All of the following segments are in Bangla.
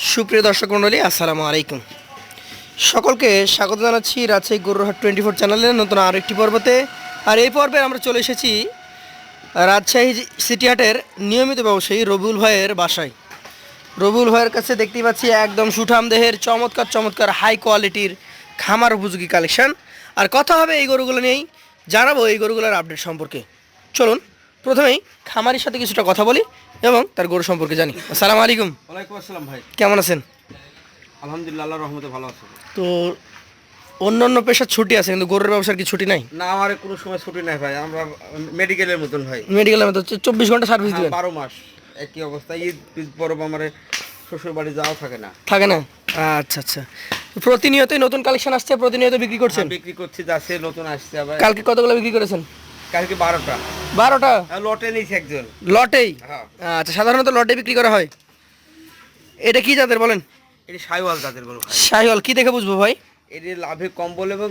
সুপ্রিয় দর্শক মণ্ডলী, আসসালামু আলাইকুম। সকলকে স্বাগত জানাচ্ছি রাজশাহী গরুরহাট 24 চ্যানেলের নতুন আরও একটি পর্বতে। আর এই পর্বে আমরা চলে এসেছি রাজশাহী সিটি হাটের নিয়মিত ব্যবসায়ী রবিউল ভাইয়ের বাসায়। রবিউল ভাইয়ের কাছে দেখতেই পাচ্ছি একদম সুঠাম দেহের চমৎকার চমৎকার হাই কোয়ালিটির খামার উপযোগী কালেকশন। আর কথা হবে এই গরুগুলো নিয়েই, জানাবো এই গরুগুলোর আপডেট সম্পর্কে। চলুন প্রথমেই খামারির সাথে কিছুটা কথা বলি এবং তার গরু সম্পর্কে জানি। আসসালামু আলাইকুম। ওয়ালাইকুম আসসালাম ভাই। কেমন আছেন? আলহামদুলিল্লাহ, আল্লাহর রহমতে ভালো আছে। তো অন্য অন্য পেশার ছুটি আছে, কিন্তু গরুর ব্যবসার কি ছুটি নাই? না, আমার কোনো সময় ছুটি নাই ভাই। আমরা মেডিকেলের মতন ভাই। মেডিকেলের মতো 24 ঘন্টা সার্ভিস দিবেন? 12 মাস একই অবস্থা। ঈদ পরব আমার শ্বশুর বাড়ি যাওয়া থাকে না। থাকে না? আচ্ছা আচ্ছা। প্রতিনিয়তই নতুন কালেকশন আসছে, প্রতিনিয়ত বিক্রি করছেন? বিক্রি করছি, যাচ্ছে নতুন আসছে আবার। কালকে কতগুলো বিক্রি করেছেন? কালকে 12টা। 12টা লটে নিয়েছে একজন। লটেই? হ্যাঁ। আচ্ছা, সাধারণত লটে বিক্রি করা হয়। এটা কি জাতের বলেন? এটি শাহিওয়াল জাতের গরু ভাই। শাহিওয়াল কি দেখে বুঝবো ভাই? এটি লাভে কম্বল এবং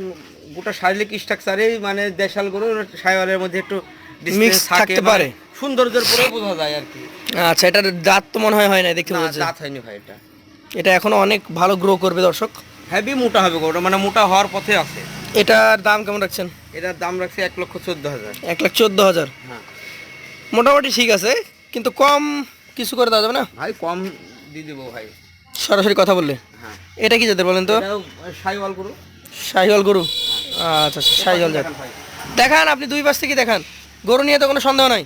গোটা শারীরিক স্ট্রাকচারেই মানে দেশাল গরু শাহিওয়ালের মধ্যে একটু মিক্স থাকতে পারে, সৌন্দর্যের পরে বোঝা যায় আর কি। আচ্ছা, এটার দাঁত তো মনে হয় না, দেখে বোঝা যায়। দাঁত হয়নি ভাই। এটা এখনো অনেক ভালো গ্রো করবে দর্শক। হেভি মোটা হবে গরুটা, মানে মোটা হওয়ার পথে আছে। এটার দাম কেমন রাখছেন? এটার দাম রাখছে 1,14,000। 1,14,000? হ্যাঁ মোটামুটি ঠিক আছে, কিন্তু কম কিছু করে দেওয়া যাবে না ভাই? কম দিয়ে দেবো ভাই, সরাসরি কথা বললে। হ্যাঁ। এটা কি জাতের বলেন তো? শাহিওয়াল গরু। শাহিওয়াল গরু? আচ্ছা, শাহিওয়াল জাত। দেখান, আপনি দুই পাশ থেকে দেখান। গরু নিয়ে তো কোনো সন্দেহ নাই,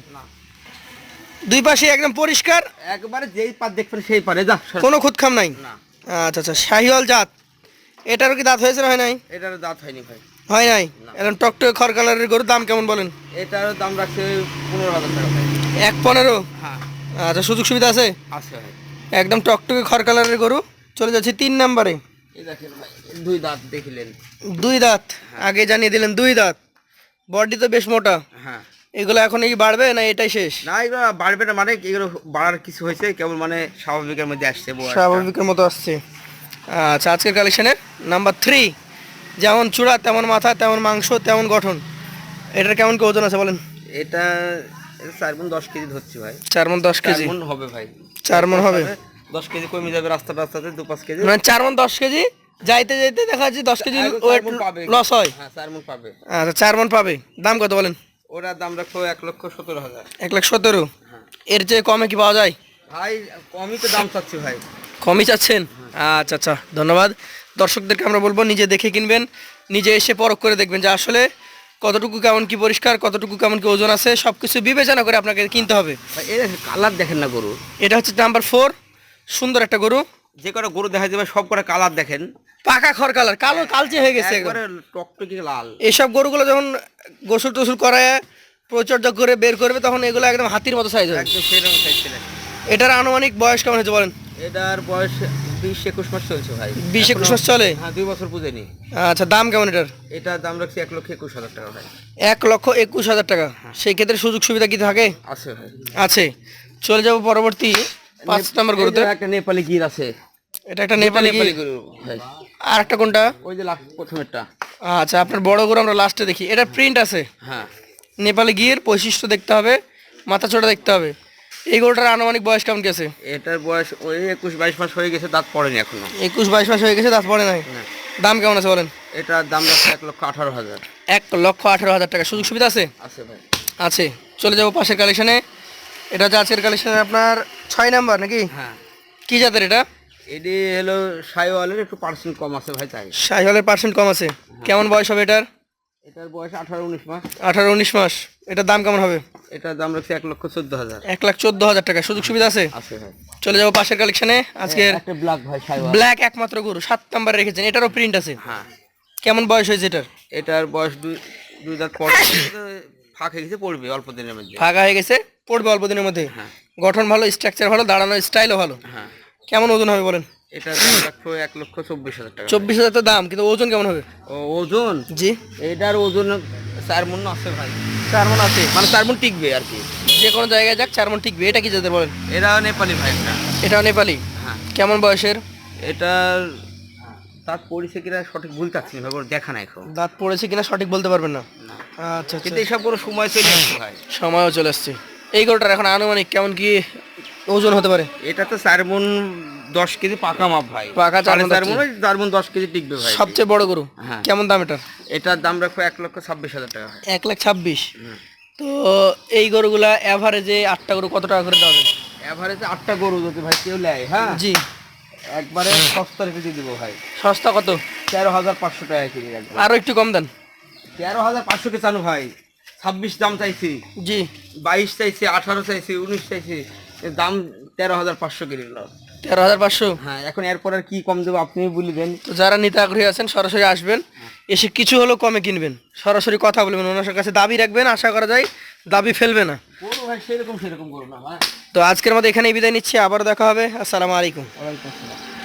দুই পাশে একদম পরিষ্কার, একবারে যেই পার দেখবেন সেই পারে, যা কোনো খুঁতখাম নাই। না। আচ্ছা আচ্ছা, শাহিওয়াল জাত। এটারও কি দাঁত হয়েছে না হয় নাই? এটার দাঁত হয়নি ভাই। হয় নাই? একদম টকটকে খড় কালারের গরুর দাম কেমন বলেন? এটার দাম রাখছে 15,000 টাকা ভাই। 1,15? হ্যাঁ আচ্ছা, সুযোগ সুবিধা আছে? আছে ভাই। একদম টকটকে খড় কালারের গরু। চলে যাচ্ছে 3 নম্বরে। এই দেখেন ভাই, দুই দাঁত দেখিলেন। দুই দাঁত? আগে জানিয়ে দিলেন দুই দাঁত। বডি তো বেশ মোটা। হ্যাঁ। এগুলো এখন কি বাড়বে না এটাই শেষ? না, এগুলো বাড়বে না, মানে এগুলো বাড়ার কিছু হয়েছে, কেবল মানে স্বাভাবিকের মধ্যে আসছে। স্বাভাবিকের মতো আসছে। আচ্ছা, আজকের কালেকশনের নাম্বার 3, যেমন চূড়া তেমন মাথা, তেমন মাংস, তেমন গঠন। এটার কেমন কি ওজন আছে বলেন? এটা 4 মণ 10 কেজি ধরছি ভাই। 4 মণ 10 কেজি? 4 মণ হবে ভাই। 4 মণ হবে? 10 কেজি কমে যাবে রাস্তাতে 2-5 কেজি। মানে 4 মণ 10 কেজি, যাইতে যাইতে দেখা যাচ্ছে 10 কেজি ওয়েট লস হয়। হ্যাঁ, 4 মণ পাবে। আচ্ছা, 4 মণ পাবে। দাম কত বলেন? ওরা দাম রাখো 1,17,000। 1,17,000? হ্যাঁ এর চেয়ে কমে কি পাওয়া যায় ভাই? কমই তো দাম চাচ্ছি ভাই। কমই চাচ্ছেন? আচ্ছা আচ্ছা, ধন্যবাদ। দর্শকদেরকে আমরা বলবো নিজে দেখে কিনবেন, নিজে এসে পরখ করে দেখবেন যে আসলে কতটুকু কেমন কি পরিষ্কার, কতটুকু কেমন কি ওজন আছে, সব কিছু বিবেচনা করে আপনাকে কিনতে হবে। ভাই এর কালার দেখেন না গরু। এটা হচ্ছে নাম্বার 4, সুন্দর একটা গরু। যে কটা গরু দেখা যাবে সব কটা কালার দেখেন, পাকা খড় কালার, কালো কালচে হয়ে গেছে একদম। একবারে টকটকে লাল। এইসব গরুগুলো যখন গোসল টোসল করায় পরিচর্যা করে বের করবে, তখন এগুলো একদম হাতির মতো সাইজ হবে। একদম সেই রকম সাইজ ছিল। এটার আনুমানিক বয়স কেমন হয়েছে বলেন? এটার বয়স 20-21 মাস চলছে ভাই। 20-21 মাস চলে? হ্যাঁ, 2 বছর পুজেনি। আচ্ছা, দাম কেমন এটার? এটার দাম রাখছি 1,21,000 টাকা ভাই। 1,21,000 টাকা? সেই ক্ষেত্রে সুযোগ সুবিধা কি থাকে? আছে ভাই, আছে। চলে যাব পরবর্তী 5 নম্বর গরুতে। একটা নেপালি গির আছে। এটা একটা নেপালি গরু ভাই। আর একটা কোনটা? ওই যে লাস্ট প্রথমেরটা। আচ্ছা, আপনার বড় গরু আমরা লাস্টে দেখি। এটা প্রিন্ট আছে? হ্যাঁ। নেপালি গির, বৈশিষ্ট্য দেখতে হবে, মাথা ছোটা দেখতে হবে। এই গরুটার আনুমানিক বয়স কেমন গেছে? এটার বয়স ওই 21-22 মাস হয়ে গেছে, দাঁত পড়েনি এখনো। 21-22 মাস হয়ে গেছে, দাঁত পড়ে নাই? দাম কেমন আছে বলেন? এটার দাম রাখছে 1,18,000। 1,18,000 টাকা? সুযোগ সুবিধা আছে? আছে ভাই। আছে। চলে যাব পাশের কালেকশনে। এটা হচ্ছে আজকের কালেকশনে আপনার 6 নাম্বার নাকি? হ্যাঁ। কি জাতের এটা? এটি হলো শাহিওয়ালের, একটু পার্সেন্ট কম আছে ভাই তাই। শাহিওয়ালের পার্সেন্ট কম আছে? কেমন বয়স হবে এটার? এটার বয়স 18-19 মাস। 18-19 মাস। এটার দাম কেমন হবে? এটার দাম রাখছে 1,14,000। 1,14,000 টাকা? সুযোগ সুবিধা আছে? আছে ভাই। চলে যাবো পাশের কালেকশনে। আজকের একটা ব্ল্যাক ভাই, শাহিওয়াল ব্ল্যাক একমাত্র গরু 7 নাম্বার রেখেছেন। এটারও প্রিন্ট আছে? হ্যাঁ। কেমন বয়স হয়েছে এটার? এটার বয়স দুই দাঁত পড়ে ফাঁক হয়ে গেছে, পড়বে অল্প দিনের মধ্যে। ফাঁকা হয়ে গেছে, পড়বে অল্প দিনের মধ্যে। হ্যাঁ। গঠন ভালো, স্ট্রাকচার ভালো, দাঁড়ানোর স্টাইলও ভালো। হ্যাঁ। কেমন ওজন হবে বলেন? এটার দাম রাখবো 1,24,000 টাকা। 24,000 তো দাম, কিন্তু ওজন কেমন হবে? ওজন? জি, এটার ওজন 4 মণ আছে ভাই। 4 মণ আছে? মানে 4 মণ টিকবে আর কি, যে কোনো জায়গায় যাক 4 মণ টিকবে। এটা কি জাতের বলেন? এরা নেপালি ভাই একটা। এটাও নেপালি? হ্যাঁ। কেমন বয়সের? এটার দাঁত পড়েছে কিনা সঠিক বলতে পারছি না, দেখা নাই এখন। দাঁত পড়েছে কিনা সঠিক বলতে পারবেন না? আচ্ছা কিন্তু আচ্ছা, এইসব কোনো সময় চলে আসছে ভাই। সময়ও চলে আসছে। এই গরুটার এখন আনুমানিক কেমন কি ওজন হতে পারে? এটা তো 4 মণ 10 কেজি পাকা মাপ ভাই, পাকা 4 মণ 4.5 মণ, 4 মণ 10 কেজি টিকবে ভাই। সবচেয়ে বড় গরু হ্যাঁ। কেমন দাম এটার? এটার দাম রাখবো 1,26,000 টাকা ভাই। 1,26,000। তো এই গরুগুলা অ্যাভারেজে 8টা গরু কত টাকা করে দেওয়া যাবে? এভারেজে 8টা গরু যদি ভাই কেউ নেয়, হ্যাঁ জি। একবারে সস্তা রেখে দিয়ে দেবো ভাই, সস্তা কত? 13,500 টাকা কিনে রাখবো। আরো একটু কম দেন। 13,500 কে চানু ভাই, 26 দাম চাইছি, জি। 22 চাইছি, 18 চাইছি, 19 চাইছি, এর দাম 13,500 কিনে নিল। 13,500। হ্যাঁ, এখন এরপর আর কি কম দেবো আপনি বলে দেন। তো যারা নিতে আগ্রহী আছেন সরাসরি আসবেন, এসে কিছু হলেও কমে কিনবেন, সরাসরি কথা বলবেন, ওনার কাছে দাবি রাখবেন, আশা করা যায় দাবি ফেলবে না। গরু ভাই সেরকম করো না ভাই। তো আজকের মতো এখানেই বিদায় নিচ্ছি, আবার দেখা হবে। আসসালামু আলাইকুম। ওয়ালাইকুম আসসালাম।